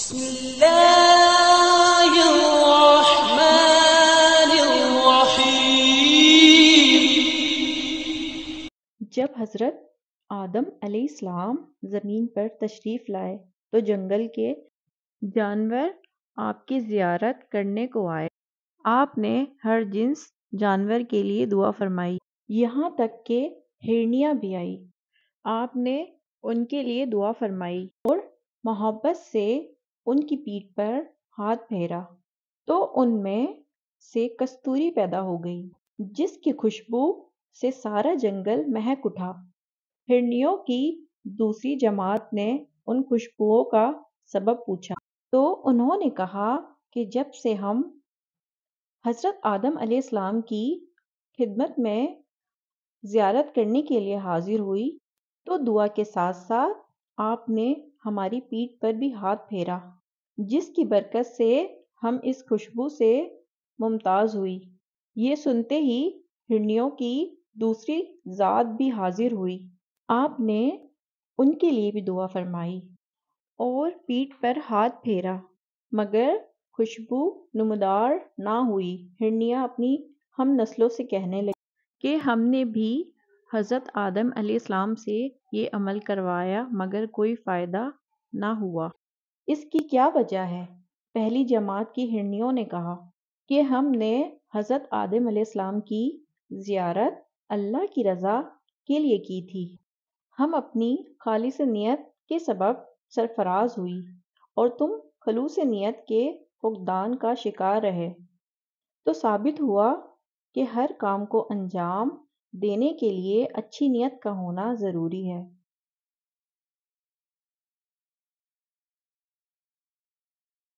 بسم اللہ الرحمن الرحیم۔ جب حضرت آدم علیہ السلام زمین پر تشریف لائے تو جنگل کے جانور آپ کی زیارت کرنے کو آئے۔ آپ نے ہر جنس جانور کے لیے دعا فرمائی، یہاں تک کہ ہرنیاں بھی آئی۔ آپ نے ان کے لیے دعا فرمائی اور محبت سے ان کی پیٹھ پر ہاتھ پھیرا تو ان میں سے کستوری پیدا ہو گئی، جس کی خوشبو سے سارا جنگل مہک اٹھا۔ ہرنیوں کی دوسری جماعت نے ان خوشبوؤں کا سبب پوچھا تو انہوں نے کہا کہ جب سے ہم حضرت آدم علیہ السلام کی خدمت میں زیارت کرنے کے لیے حاضر ہوئی تو دعا کے ساتھ ساتھ آپ نے ہماری پیٹھ پر بھی ہاتھ پھیرا، جس کی برکت سے ہم اس خوشبو سے ممتاز ہوئی۔ یہ سنتے ہی ہرنیوں کی دوسری ذات بھی حاضر ہوئی۔ آپ نے ان کے لیے بھی دعا فرمائی اور پیٹھ پر ہاتھ پھیرا، مگر خوشبو نمودار نہ ہوئی۔ ہرنیاں اپنی ہم نسلوں سے کہنے لگی کہ ہم نے بھی حضرت آدم علیہ السلام سے یہ عمل کروایا مگر کوئی فائدہ نہ ہوا۔ اس کی کیا وجہ ہے؟ پہلی جماعت کی ہرنیوں نے کہا کہ ہم نے حضرت آدم علیہ السلام کی زیارت اللہ کی رضا کے لیے کی تھی۔ ہم اپنی خالص نیت کے سبب سرفراز ہوئی اور تم خلوص نیت کے فقدان کا شکار رہے۔ تو ثابت ہوا کہ ہر کام کو انجام دینے کے لیے اچھی نیت کا ہونا ضروری ہے۔